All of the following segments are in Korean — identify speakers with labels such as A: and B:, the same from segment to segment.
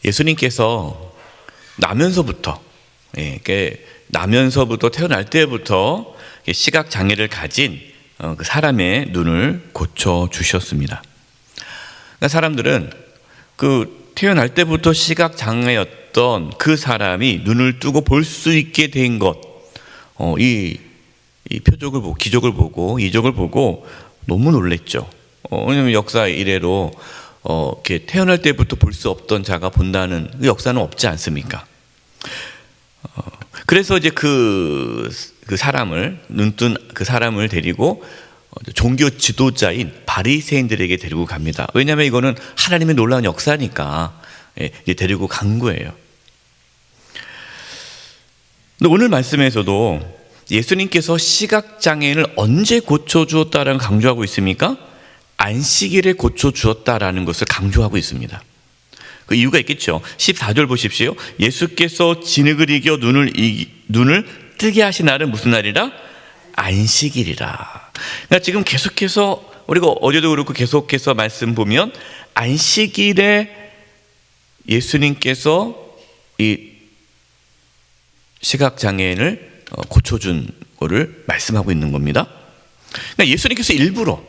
A: 예수님께서 나면서부터, 나면서부터 태어날 때부터 시각 장애를 가진 그 사람의 눈을 고쳐 주셨습니다. 그러니까 사람들은 그 태어날 때부터 시각 장애였던 그 사람이 눈을 뜨고 볼 수 있게 된 것, 이 표적을 보고, 기적을 보고, 이적을 보고 너무 놀랬죠. 왜냐하면 역사 이래로 이렇게 태어날 때부터 볼 수 없던 자가 본다는 그 역사는 없지 않습니까? 그래서 이제 그 사람을, 눈뜬 그 사람을 데리고 종교 지도자인 바리새인들에게 데리고 갑니다. 왜냐하면 이거는 하나님의 놀라운 역사니까 이제 데리고 간 거예요. 근데 오늘 말씀에서도 예수님께서 시각장애인을 언제 고쳐주었다라는 강조하고 있습니까? 안식일에 고쳐주었다라는 것을 강조하고 있습니다. 그 이유가 있겠죠. 14절 보십시오. 예수께서 진흙을 이겨 눈을 뜨게 하신 날은 무슨 날이라? 안식일이라. 그러니까 지금 계속해서 우리가 어제도 그렇고 계속해서 말씀 보면 안식일에 예수님께서 이 시각장애인을 고쳐준 거를 말씀하고 있는 겁니다. 그러니까 예수님께서 일부러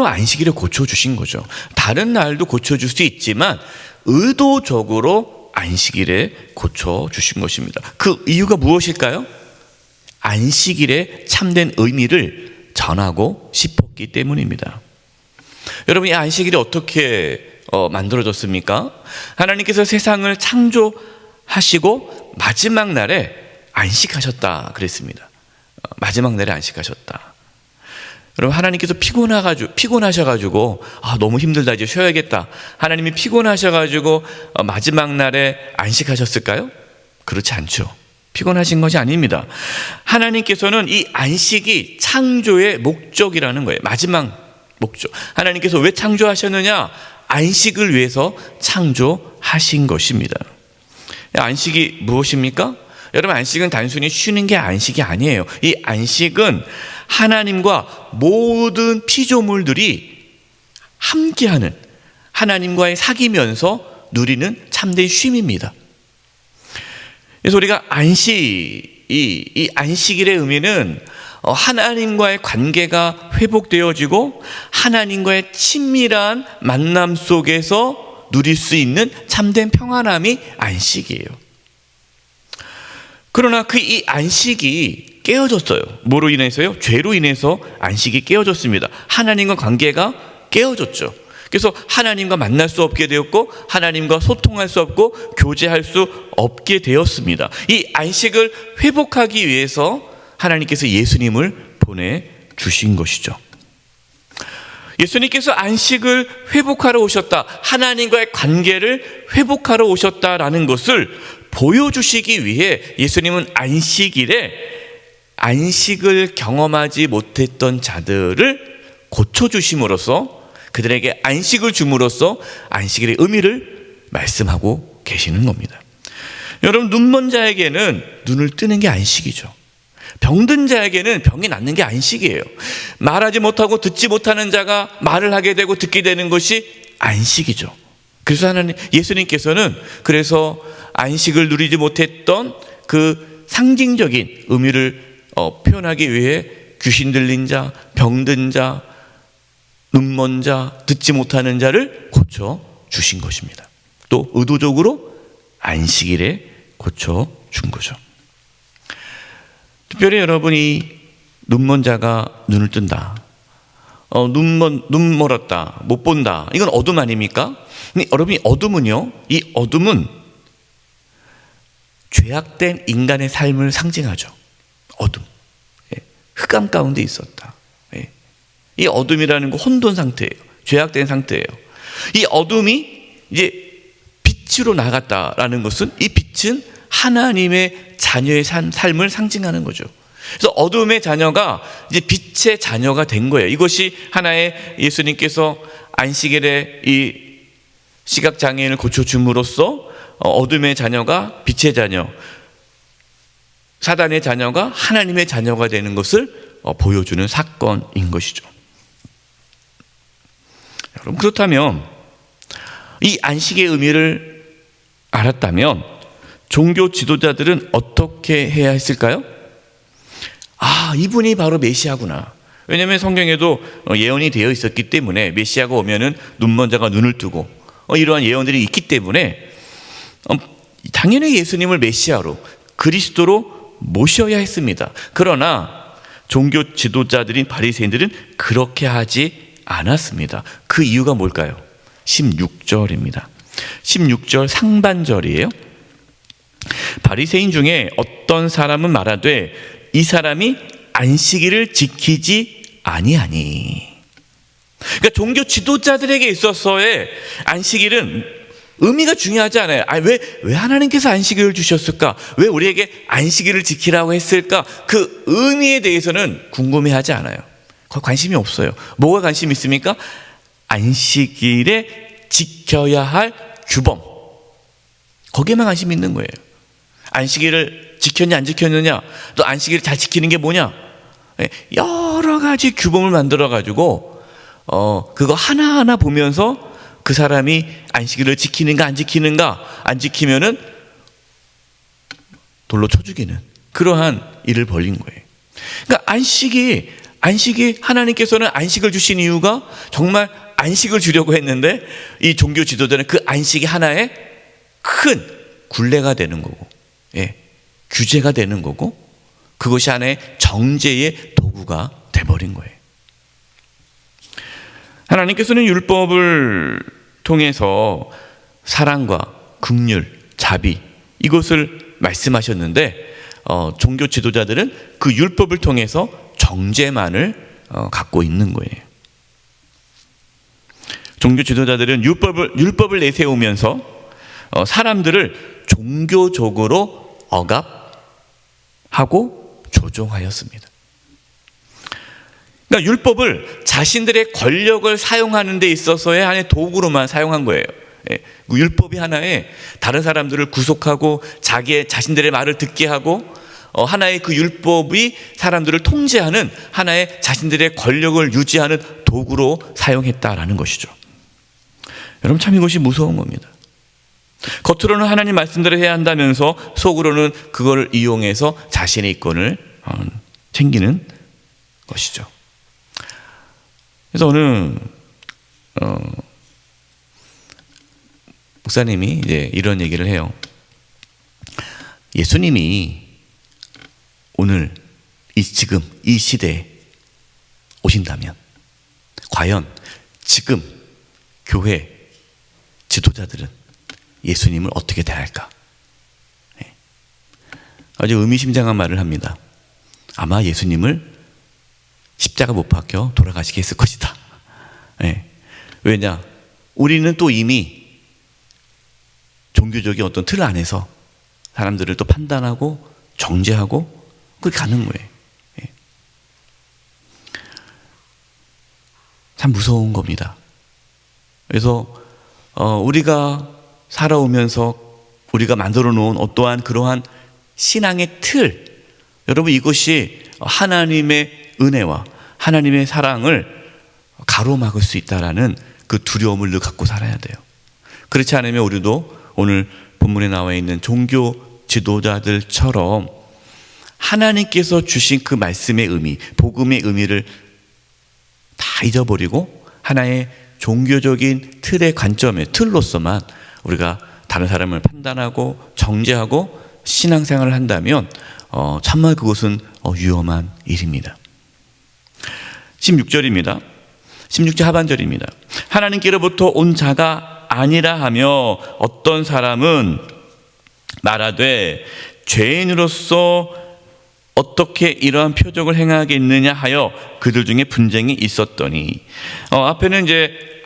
A: 안식일에 고쳐주신 거죠. 다른 날도 고쳐줄 수 있지만 의도적으로 안식일에 고쳐주신 것입니다. 그 이유가 무엇일까요? 안식일의 참된 의미를 전하고 싶었기 때문입니다. 여러분, 이 안식일이 어떻게 만들어졌습니까? 하나님께서 세상을 창조하시고 마지막 날에 안식하셨다 그랬습니다. 마지막 날에 안식하셨다. 여러분, 하나님께서 피곤하셔가지고 너무 힘들다, 이제 쉬어야겠다, 하나님이 피곤하셔가지고 마지막 날에 안식하셨을까요? 그렇지 않죠. 피곤하신 것이 아닙니다. 하나님께서는 이 안식이 창조의 목적이라는 거예요. 마지막 목적. 하나님께서 왜 창조하셨느냐? 안식을 위해서 창조하신 것입니다. 안식이 무엇입니까? 여러분, 안식은 단순히 쉬는 게 안식이 아니에요. 이 안식은 하나님과 모든 피조물들이 함께하는, 하나님과의 사귀면서 누리는 참된 쉼입니다. 그래서 우리가 이 안식일의 의미는 하나님과의 관계가 회복되어지고 하나님과의 친밀한 만남 속에서 누릴 수 있는 참된 평안함이 안식이에요. 그러나 이 안식이 깨어졌어요. 뭐로 인해서요? 죄로 인해서 안식이 깨어졌습니다. 하나님과 관계가 깨어졌죠. 그래서 하나님과 만날 수 없게 되었고 하나님과 소통할 수 없고 교제할 수 없게 되었습니다. 이 안식을 회복하기 위해서 하나님께서 예수님을 보내주신 것이죠. 예수님께서 안식을 회복하러 오셨다, 하나님과의 관계를 회복하러 오셨다라는 것을 보여주시기 위해 예수님은 안식일에 안식을 경험하지 못했던 자들을 고쳐주심으로써, 그들에게 안식을 줌으로써 안식일의 의미를 말씀하고 계시는 겁니다. 여러분, 눈먼 자에게는 눈을 뜨는 게 안식이죠. 병든 자에게는 병이 낫는 게 안식이에요. 말하지 못하고 듣지 못하는 자가 말을 하게 되고 듣게 되는 것이 안식이죠. 그래서 예수님께서는 그래서 안식을 누리지 못했던 그 상징적인 의미를 표현하기 위해 귀신 들린 자, 병든 자, 눈먼 자, 듣지 못하는 자를 고쳐주신 것입니다. 또 의도적으로 안식일에 고쳐준 거죠. 특별히 여러분이 눈먼 자가 눈을 뜬다, 눈 멀었다, 못 본다, 이건 어둠 아닙니까? 근데 여러분이 어둠은요, 이 어둠은 죄악된 인간의 삶을 상징하죠. 어둠, 흑암 가운데 있었다. 이 어둠이라는 건 혼돈 상태예요. 죄악된 상태예요. 이 어둠이 이제 빛으로 나갔다라는 것은, 이 빛은 하나님의 자녀의 삶을 상징하는 거죠. 그래서 어둠의 자녀가 이제 빛의 자녀가 된 거예요. 이것이 하나의 예수님께서 안식일에 이 시각장애인을 고쳐줌으로써 어둠의 자녀가 빛의 자녀, 사단의 자녀가 하나님의 자녀가 되는 것을 보여주는 사건인 것이죠. 여러분, 그렇다면 이 안식의 의미를 알았다면 종교 지도자들은 어떻게 해야 했을까요? 이분이 바로 메시아구나. 왜냐하면 성경에도 예언이 되어 있었기 때문에 메시아가 오면은 눈먼 자가 눈을 뜨고 이러한 예언들이 있기 때문에 당연히 예수님을 메시아로, 그리스도로 모셔야 했습니다. 그러나 종교 지도자들인 바리새인들은 그렇게 하지 않았습니다. 그 이유가 뭘까요? 16절입니다. 16절 상반절이에요. 바리새인 중에 어떤 사람은 말하되 이 사람이 안식일을 지키지 아니하니. 그러니까 종교 지도자들에게 있어서의 안식일은 의미가 중요하지 않아요. 왜 하나님께서 안식일을 주셨을까? 왜 우리에게 안식일을 지키라고 했을까? 그 의미에 대해서는 궁금해하지 않아요. 관심이 없어요. 뭐가 관심이 있습니까? 안식일에 지켜야 할 규범, 거기에만 관심이 있는 거예요. 안식일을 지켰냐 안 지켰느냐, 또 안식일을 잘 지키는 게 뭐냐, 여러 가지 규범을 만들어 가지고 그거 하나하나 보면서 그 사람이 안식일을 지키는가 안 지키는가, 안 지키면은 돌로 쳐 죽이는 그러한 일을 벌인 거예요. 그러니까 안식이 하나님께서는 안식을 주신 이유가 정말 안식을 주려고 했는데 이 종교 지도자는 그 안식이 하나의 큰 굴레가 되는 거고, 규제가 되는 거고, 그것이 하나의 정죄의 도구가 돼버린 거예요. 하나님께서는 율법을 통해서 사랑과 긍휼, 자비, 이것을 말씀하셨는데 종교 지도자들은 그 율법을 통해서 정죄만을 갖고 있는 거예요. 종교 지도자들은 율법을 내세우면서 사람들을 종교적으로 억압하고 조종하였습니다. 그러니까 율법을 자신들의 권력을 사용하는 데 있어서의 하나의 도구로만 사용한 거예요. 율법이 하나의 다른 사람들을 구속하고 자신들의 말을 듣게 하고 하나의 그 율법이 사람들을 통제하는 하나의 자신들의 권력을 유지하는 도구로 사용했다라는 것이죠. 여러분, 참 이것이 무서운 겁니다. 겉으로는 하나님 말씀대로 해야 한다면서 속으로는 그걸 이용해서 자신의 이권을 챙기는 것이죠. 그래서 어느 목사님이 이제 이런 얘기를 해요. 예수님이 오늘 지금 이 시대에 오신다면 과연 지금 교회 지도자들은 예수님을 어떻게 대할까? 아주 의미심장한 말을 합니다. 아마 예수님을 십자가 못 박혀 돌아가시게 했을 것이다. 왜냐? 우리는 또 이미 종교적인 어떤 틀 안에서 사람들을 또 판단하고 정죄하고 그렇게 가는 거예요. 참 무서운 겁니다. 그래서 우리가 살아오면서 우리가 만들어 놓은 어떠한 그러한 신앙의 틀, 여러분, 이것이 하나님의 은혜와 하나님의 사랑을 가로막을 수 있다라는 그 두려움을 늘 갖고 살아야 돼요. 그렇지 않으면 우리도 오늘 본문에 나와 있는 종교 지도자들처럼 하나님께서 주신 그 말씀의 의미, 복음의 의미를 다 잊어버리고 하나의 종교적인 틀의 관점의 틀로서만 우리가 다른 사람을 판단하고 정죄하고 신앙생활을 한다면 정말 그것은 위험한 일입니다. 16절입니다. 16절 하반절입니다. 하나님께로부터 온 자가 아니라 하며 어떤 사람은 말하되 죄인으로서 어떻게 이러한 표적을 행하겠느냐 하여 그들 중에 분쟁이 있었더니, 앞에는 이제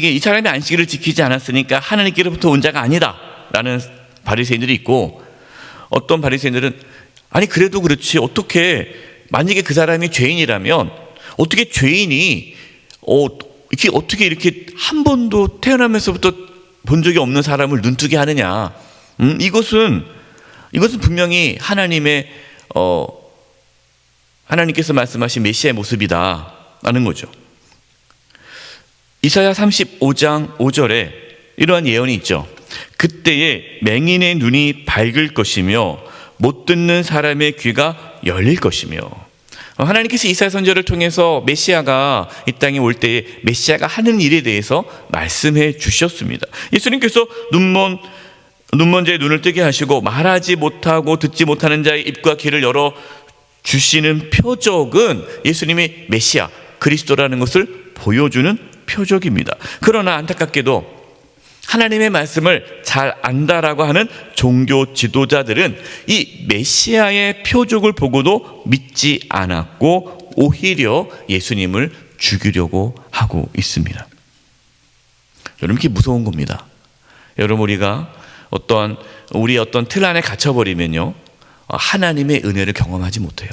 A: 이 사람이 안식일을 지키지 않았으니까 하나님께로부터 온 자가 아니다라는 바리새인들이 있고, 어떤 바리새인들은 아니 그래도 그렇지, 어떻게 만약에 그 사람이 죄인이라면 어떻게 죄인이 이렇게 어떻게 이렇게 한 번도 태어나면서부터 본 적이 없는 사람을 눈뜨게 하느냐? 이것은 분명히 하나님께서 말씀하신 메시아의 모습이다라는 거죠. 이사야 35장 5절에 이러한 예언이 있죠. 그때에 맹인의 눈이 밝을 것이며 못 듣는 사람의 귀가 열릴 것이며, 하나님께서 이사야 선지자를 통해서 메시아가 이 땅에 올 때에 메시아가 하는 일에 대해서 말씀해 주셨습니다. 예수님께서 눈먼 자의 눈을 뜨게 하시고 말하지 못하고 듣지 못하는 자의 입과 귀를 열어 주시는 표적은 예수님이 메시아 그리스도라는 것을 보여주는 표적입니다. 그러나 안타깝게도 하나님의 말씀을 잘 안다라고 하는 종교 지도자들은 이 메시아의 표적을 보고도 믿지 않았고 오히려 예수님을 죽이려고 하고 있습니다. 여러분, 이게 무서운 겁니다. 여러분, 우리가 우리 어떤 틀 안에 갇혀버리면요, 하나님의 은혜를 경험하지 못해요.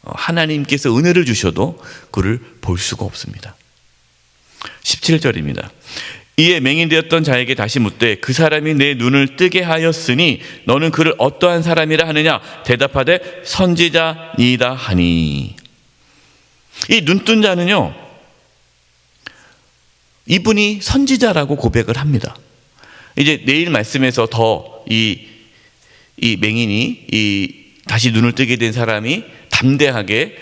A: 하나님께서 은혜를 주셔도 그를 볼 수가 없습니다. 17절입니다. 이에 맹인되었던 자에게 다시 묻되 그 사람이 내 눈을 뜨게 하였으니 너는 그를 어떠한 사람이라 하느냐? 대답하되 선지자니이다 하니. 이 눈뜬 자는요, 이분이 선지자라고 고백을 합니다. 이제 내일 말씀에서 더 이 맹인이 다시 눈을 뜨게 된 사람이 담대하게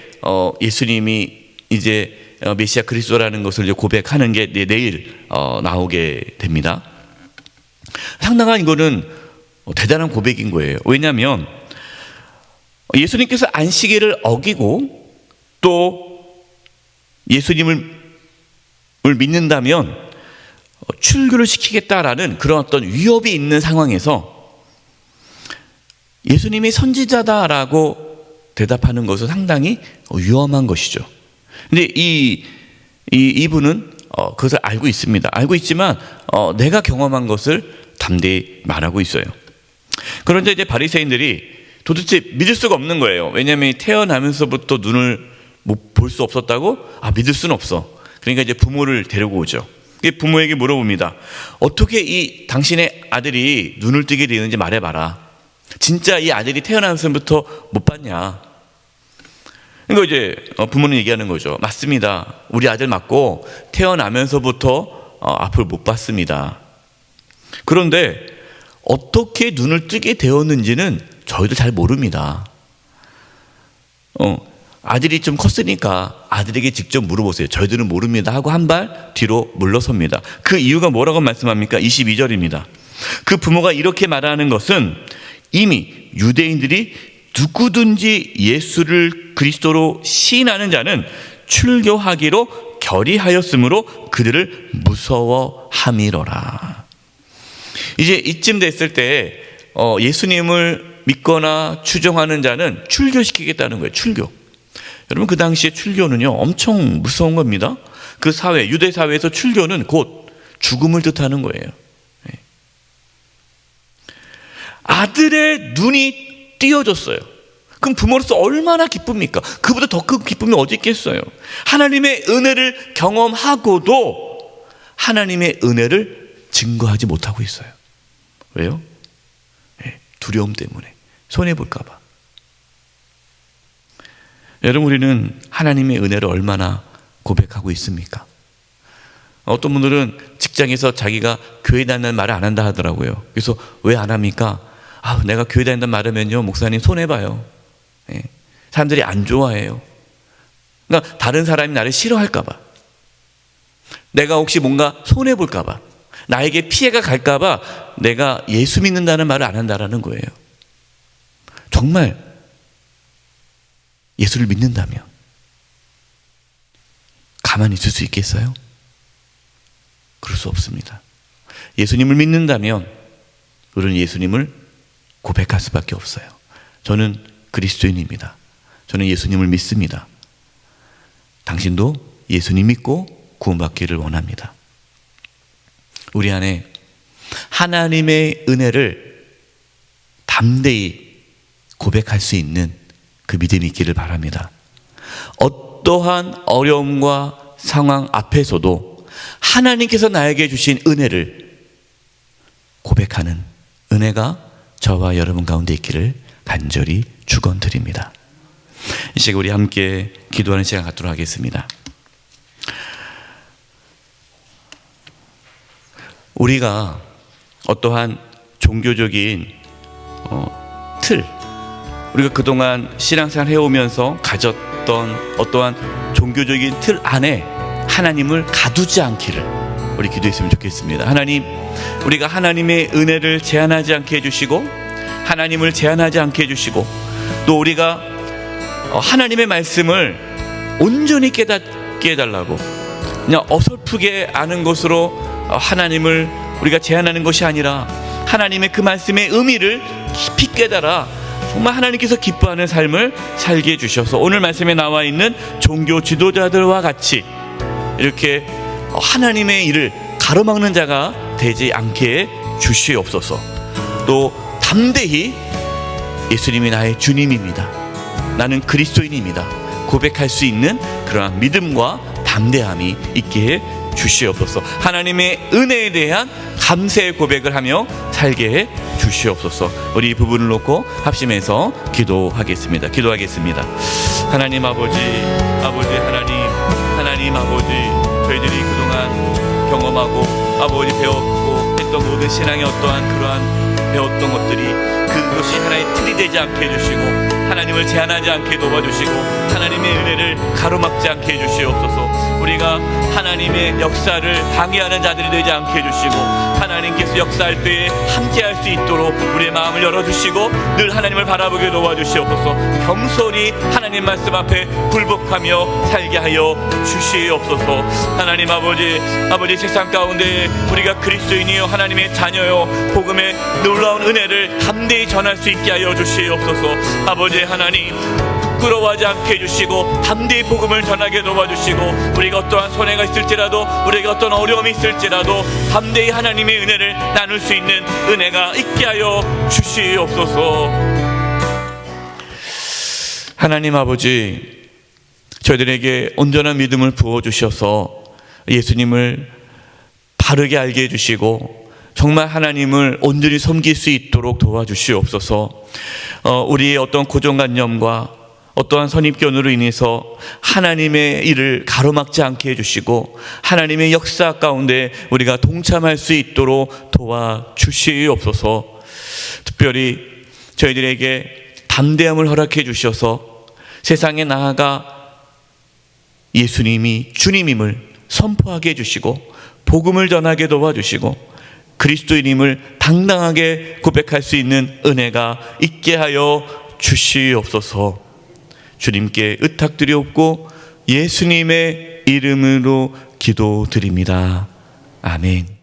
A: 예수님이 이제 메시아 그리스도라는 것을 이제 고백하는 게 내일 나오게 됩니다. 상당한 이거는 대단한 고백인 거예요. 왜냐하면 예수님께서 안식일을 어기고 또 예수님을 믿는다면 출교를 시키겠다라는 그런 어떤 위협이 있는 상황에서 예수님이 선지자다라고 대답하는 것은 상당히 위험한 것이죠. 근데 이분은 그것을 알고 있습니다. 알고 있지만 내가 경험한 것을 담대히 말하고 있어요. 그런데 이제 바리새인들이 도대체 믿을 수가 없는 거예요. 왜냐하면 태어나면서부터 눈을 볼 수 없었다고? 믿을 수는 없어. 그러니까 이제 부모를 데리고 오죠. 부모에게 물어봅니다. 어떻게 당신의 아들이 눈을 뜨게 되는지 말해봐라. 진짜 이 아들이 태어나면서부터 못 봤냐? 그러니까 이제 부모는 얘기하는 거죠. 맞습니다. 우리 아들 맞고 태어나면서부터 앞을 못 봤습니다. 그런데 어떻게 눈을 뜨게 되었는지는 저희도 잘 모릅니다. 아들이 좀 컸으니까 아들에게 직접 물어보세요. 저희들은 모릅니다 하고 한 발 뒤로 물러섭니다. 그 이유가 뭐라고 말씀합니까? 22절입니다. 그 부모가 이렇게 말하는 것은 이미 유대인들이 누구든지 예수를 그리스도로 시인하는 자는 출교하기로 결의하였으므로 그들을 무서워함이로라. 이제 이쯤 됐을 때 예수님을 믿거나 추종하는 자는 출교시키겠다는 거예요. 출교. 여러분, 그 당시에 출교는요 엄청 무서운 겁니다. 그 사회, 유대 사회에서 출교는 곧 죽음을 뜻하는 거예요. 아들의 눈이 띄어졌어요. 그럼 부모로서 얼마나 기쁩니까? 그보다 더 큰 기쁨이 어디 있겠어요? 하나님의 은혜를 경험하고도 하나님의 은혜를 증거하지 못하고 있어요. 왜요? 두려움 때문에, 손해볼까 봐. 여러분, 우리는 하나님의 은혜를 얼마나 고백하고 있습니까? 어떤 분들은 직장에서 자기가 교회 다닌다는 말을 안 한다 하더라고요. 그래서 왜 안 합니까? 내가 교회 다닌다는 말 하면요 목사님 손해봐요. 사람들이 안 좋아해요. 그러니까 다른 사람이 나를 싫어할까 봐, 내가 혹시 뭔가 손해볼까 봐, 나에게 피해가 갈까 봐 내가 예수 믿는다는 말을 안 한다라는 거예요. 정말 예수를 믿는다면 가만히 있을 수 있겠어요? 그럴 수 없습니다. 예수님을 믿는다면 우리는 예수님을 고백할 수밖에 없어요. 저는 그리스도인입니다. 저는 예수님을 믿습니다. 당신도 예수님 믿고 구원받기를 원합니다. 우리 안에 하나님의 은혜를 담대히 고백할 수 있는 그 믿음이 있기를 바랍니다. 어떠한 어려움과 상황 앞에서도 하나님께서 나에게 주신 은혜를 고백하는 은혜가 저와 여러분 가운데 있기를 간절히 축원드립니다. 이 시간 우리 함께 기도하는 시간 갖도록 하겠습니다. 우리가 어떠한 종교적인 틀, 우리가 그동안 신앙생활 해오면서 가졌던 어떠한 종교적인 틀 안에 하나님을 가두지 않기를 우리 기도했으면 좋겠습니다. 하나님, 우리가 하나님의 은혜를 제한하지 않게 해주시고 하나님을 제한하지 않게 해주시고 또 우리가 하나님의 말씀을 온전히 깨닫게 해달라고, 그냥 어설프게 아는 것으로 하나님을 우리가 제한하는 것이 아니라 하나님의 그 말씀의 의미를 깊이 깨달아 정말 하나님께서 기뻐하는 삶을 살게 해주셔서 오늘 말씀에 나와 있는 종교 지도자들과 같이 이렇게 하나님의 일을 가로막는 자가 되지 않게 주시옵소서. 또 담대히 예수님이 나의 주님입니다, 나는 그리스도인입니다 고백할 수 있는 그러한 믿음과 담대함이 있게 해 주시옵소서. 하나님의 은혜에 대한 감사의 고백을 하며 살게 해 주시옵소서. 우리 이 부분을 놓고 합심해서 기도하겠습니다. 하나님 아버지 하나님 아버지, 저희들이 그동안 경험하고 아버지 배웠고 했던 모든 신앙의 어떠한 그러한 배웠던 것들이 그것이 하나의 틀이 되지 않게 해주시고 하나님을 제한하지 않게 도와주시고 하나님의 은혜를 가로막지 않게 해주시옵소서. 우리가 하나님의 역사를 방해하는 자들이 되지 않게 해주시고 하나님께서 역사할 때에 함께할 수 있도록 우리의 마음을 열어주시고 늘 하나님을 바라보게 도와주시옵소서. 겸손히 하나님 말씀 앞에 굴복하며 살게 하여 주시옵소서. 하나님 아버지 세상 가운데 우리가 그리스도인이요 하나님의 자녀요 복음의 놀라운 은혜를 담대히 전할 수 있게 하여 주시옵소서. 아버지 하나님, 부끄러워하지 않게 해주시고 담대히 복음을 전하게 도와주시고 우리가 어떠한 손해가 있을지라도 우리가 어떤 어려움이 있을지라도 담대히 하나님의 은혜를 나눌 수 있는 은혜가 있게 하여 주시옵소서. 하나님 아버지, 저희들에게 온전한 믿음을 부어주셔서 예수님을 바르게 알게 해주시고 정말 하나님을 온전히 섬길 수 있도록 도와주시옵소서. 우리의 어떤 고정관념과 어떠한 선입견으로 인해서 하나님의 일을 가로막지 않게 해주시고 하나님의 역사 가운데 우리가 동참할 수 있도록 도와주시옵소서. 특별히 저희들에게 담대함을 허락해 주셔서 세상에 나아가 예수님이 주님임을 선포하게 해주시고 복음을 전하게 도와주시고 그리스도인임을 당당하게 고백할 수 있는 은혜가 있게 하여 주시옵소서. 주님께 의탁드리옵고 예수님의 이름으로 기도드립니다. 아멘.